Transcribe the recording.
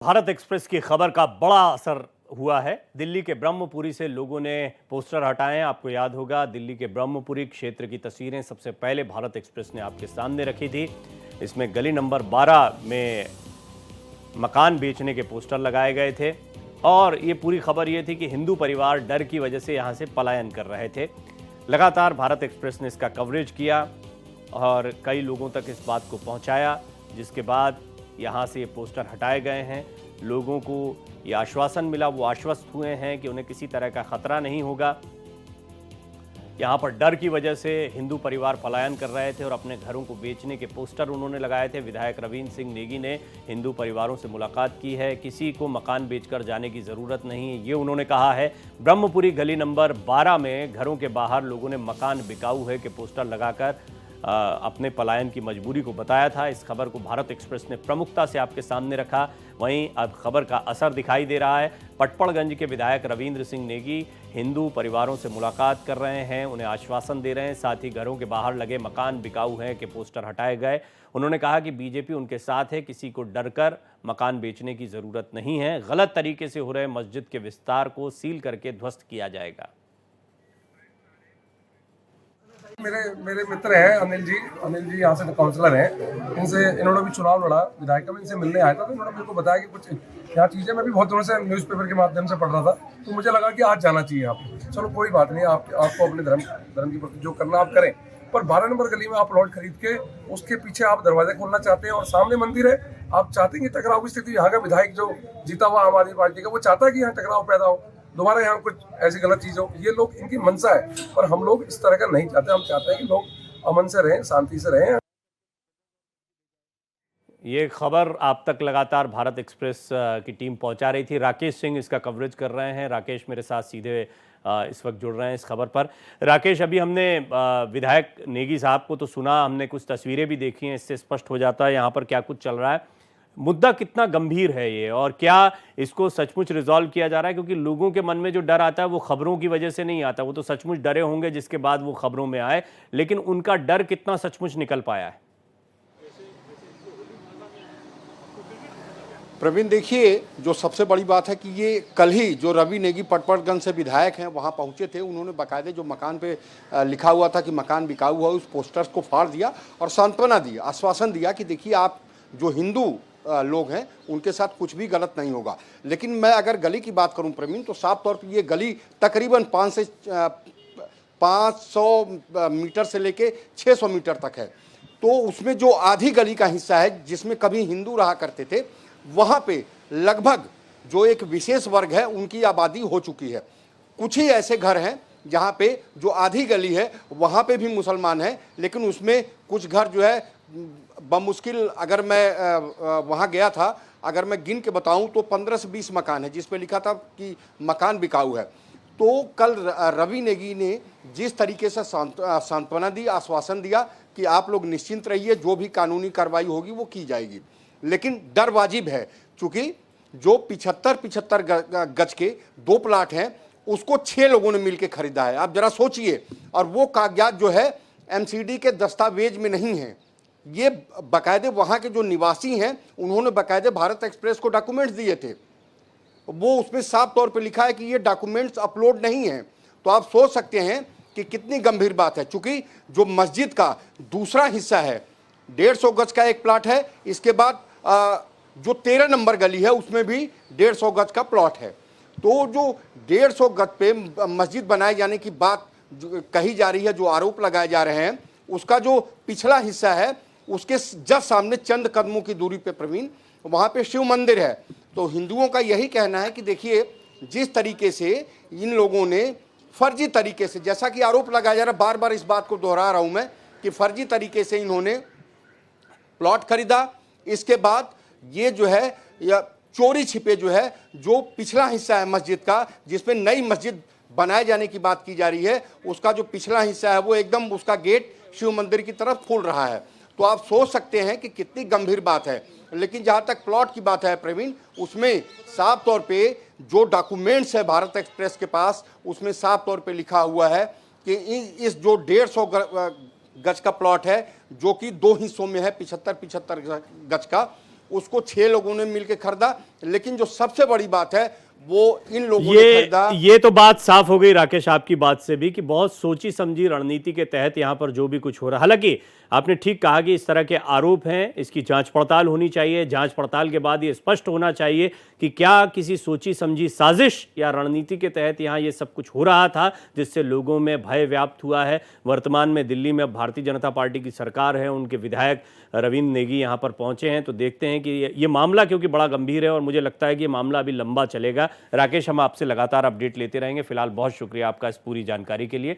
Bharat express की खबर का बड़ा असर हुआ है। दिल्ली के ब्रह्मपुरी से लोगों ने पोस्टर हटाए हैं। आपको याद होगा, दिल्ली के ब्रह्मपुरी क्षेत्र की तस्वीरें सबसे पहले भारत एक्सप्रेस ने आपके सामने रखी थी। इसमें गली नंबर 12 में मकान बेचने के पोस्टर लगाए गए थे और ये पूरी खबर ये थी कि हिंदू परिवार डर की वजह से यहाँ से पलायन कर रहे थे। लगातार भारत एक्सप्रेस ने इसका कवरेज किया और कई लोगों तक इस बात को पहुँचाया, जिसके बाद यहाँ से ये पोस्टर हटाए गए हैं। लोगों को ये आश्वासन मिला, वो आश्वस्त हुए हैं कि उन्हें किसी तरह का खतरा नहीं होगा। यहाँ पर डर की वजह से हिंदू परिवार पलायन कर रहे थे और अपने घरों को बेचने के पोस्टर उन्होंने लगाए थे। विधायक रविंद्र सिंह नेगी ने हिंदू परिवारों से मुलाकात की है। किसी को मकान बेचकर जाने की ज़रूरत नहीं है, ये उन्होंने कहा है। ब्रह्मपुरी गली नंबर 12 में घरों के बाहर लोगों ने मकान बिकाऊ है के पोस्टर लगाकर अपने पलायन की मजबूरी को बताया था। इस खबर को भारत एक्सप्रेस ने प्रमुखता से आपके सामने रखा। वहीं अब खबर का असर दिखाई दे रहा है। पटपड़गंज के विधायक रविंद्र सिंह नेगी हिंदू परिवारों से मुलाकात कर रहे हैं, उन्हें आश्वासन दे रहे हैं। साथ ही घरों के बाहर लगे मकान बिकाऊ हैं के पोस्टर हटाए गए। उन्होंने कहा कि बीजेपी उनके साथ है, किसी को डरकर मकान बेचने की ज़रूरत नहीं है। गलत तरीके से हो रहे मस्जिद के विस्तार को सील करके ध्वस्त किया जाएगा। मेरे मेरे मित्र हैं अनिल जी यहाँ से काउंसलर हैं। इन्होंने भी चुनाव लड़ा, विधायक का, मैं इनसे मिलने आया था तो इन्होंने मेरे को बताया कि कुछ यहाँ चीज़ें, मैं भी बहुत दिनों से न्यूज़पेपर के माध्यम से पढ़ रहा था, तो मुझे लगा कि आज जाना चाहिए आप। चलो कोई बात नहीं, आपको अपने धर्म के प्रति जो करना आप करें, पर 12 नंबर गली में आप प्लॉट खरीद के उसके पीछे आप दरवाजे खोलना चाहते हैं और सामने मंदिर है, आप चाहते हैं कि टकराव की स्थिति, यहाँ का विधायक जो जीता हुआ आम आदमी पार्टी का, वो चाहता है कि यहाँ टकराव पैदा हो, दोबारा यहाँ कुछ ऐसी गलत चीज हो। ये लोग, इनकी मंशा है, पर हम लोग इस तरह का नहीं चाहते। हम चाहते हैं कि लोग अमन से रहें, शांति से रहें। ये खबर आप तक लगातार भारत एक्सप्रेस की टीम पहुंचा रही थी। राकेश सिंह इसका कवरेज कर रहे हैं। राकेश मेरे साथ सीधे इस वक्त जुड़ रहे हैं इस खबर पर। राकेश, अभी हमने विधायक नेगी साहब को तो सुना, हमने कुछ तस्वीरें भी देखी हैं, इससे स्पष्ट हो जाता है यहाँ पर क्या कुछ चल रहा है। मुद्दा कितना गंभीर है ये, और क्या इसको सचमुच रिजॉल्व किया जा रहा है? क्योंकि लोगों के मन में जो डर आता है वो खबरों की वजह से नहीं आता, वो तो सचमुच डरे होंगे जिसके बाद वो खबरों में आए, लेकिन उनका डर कितना सचमुच निकल पाया है? प्रवीण, देखिए, जो सबसे बड़ी बात है कि ये कल ही जो रवि नेगी पटपड़गंज से विधायक हैं वहाँ पहुँचे थे। उन्होंने बाकायदे जो मकान पे लिखा हुआ था कि मकान बिकाऊ हुआ, उस पोस्टर्स को फाड़ दिया और सांत्वना दी, आश्वासन दिया कि देखिए, आप जो हिंदू लोग हैं उनके साथ कुछ भी गलत नहीं होगा। लेकिन मैं अगर गली की बात करूं प्रवीण, तो साफ तौर पर ये गली तकरीबन 500 मीटर से लेके 600 मीटर तक है। तो उसमें जो आधी गली का हिस्सा है जिसमें कभी हिंदू रहा करते थे, वहाँ पे लगभग जो एक विशेष वर्ग है उनकी आबादी हो चुकी है। कुछ ही ऐसे घर हैं जहाँ पे जो आधी गली है वहाँ पे भी मुसलमान हैं, लेकिन उसमें कुछ घर जो है बमुश्किल, अगर मैं वहाँ गया था, अगर मैं गिन के बताऊं तो 15 से 20 मकान है जिस पे लिखा था कि मकान बिकाऊ है। तो कल रवि नेगी ने जिस तरीके से सांत्वना दी, आश्वासन दिया कि आप लोग निश्चिंत रहिए, जो भी कानूनी कार्रवाई होगी वो की जाएगी। लेकिन डर वाजिब है, चूंकि जो 75 गज के 2 प्लाट हैं उसको 6 लोगों ने मिलकर खरीदा है। आप जरा सोचिए, और वो कागजात जो है एमसीडी के दस्तावेज में नहीं है। ये बाकायदे वहाँ के जो निवासी हैं उन्होंने बाकायदे भारत एक्सप्रेस को डॉक्यूमेंट्स दिए थे, वो उसमें साफ तौर पे लिखा है कि ये डॉक्यूमेंट्स अपलोड नहीं हैं। तो आप सोच सकते हैं कि कितनी गंभीर बात है। चूंकि जो मस्जिद का दूसरा हिस्सा है, 150 गज का एक प्लाट है, इसके बाद जो 13 नंबर गली है उसमें भी 150 गज का प्लॉट है। तो जो 150 गज पे मस्जिद बनाए जाने की बात कही जा रही है, जो आरोप लगाए जा रहे हैं, उसका जो पिछला हिस्सा है उसके जस्ट सामने चंद कदमों की दूरी पे प्रवीण, वहाँ पे शिव मंदिर है। तो हिंदुओं का यही कहना है कि देखिए, जिस तरीके से इन लोगों ने फर्जी तरीके से, जैसा कि आरोप लगाया जा रहा है, बार बार इस बात को दोहरा रहा हूँ मैं कि फर्जी तरीके से इन्होंने प्लॉट खरीदा, इसके बाद ये जो है या चोरी छिपे जो है जो पिछला हिस्सा है मस्जिद का, जिसमें नई मस्जिद बनाए जाने की बात की जा रही है, उसका जो पिछला हिस्सा है वो एकदम उसका गेट शिव मंदिर की तरफ खुल रहा है। तो आप सोच सकते हैं कि कितनी गंभीर बात है। लेकिन जहाँ तक प्लॉट की बात है प्रवीण, उसमें साफ तौर पे जो डॉक्यूमेंट्स है भारत एक्सप्रेस के पास, उसमें साफ तौर पे लिखा हुआ है कि इस जो 150 गज का प्लॉट है, जो कि 2 हिस्सों में है, 75 गज का, उसको 6 लोगों ने मिलकर खरीदा। लेकिन जो सबसे बड़ी बात है वो इन लोगों ने खरीदा। ये तो बात साफ हो गई राकेश आपकी बात से भी कि बहुत सोची समझी रणनीति के तहत यहां पर जो भी कुछ हो रहा है। हालांकि आपने ठीक कहा कि इस तरह के आरोप हैं, इसकी जांच पड़ताल होनी चाहिए। जांच पड़ताल के बाद ये स्पष्ट होना चाहिए कि क्या किसी सोची समझी साजिश या रणनीति के तहत यहां ये सब कुछ हो रहा था, जिससे लोगों में भय व्याप्त हुआ है। वर्तमान में दिल्ली में भारतीय जनता पार्टी की सरकार है, उनके विधायक रविंद्र नेगी यहां पर पहुंचे हैं, तो देखते हैं कि ये मामला क्योंकि बड़ा गंभीर है और मुझे लगता है कि ये मामला अभी लंबा चलेगा। राकेश, हम आपसे लगातार अपडेट लेते रहेंगे। फिलहाल बहुत शुक्रिया आपका इस पूरी जानकारी के लिए।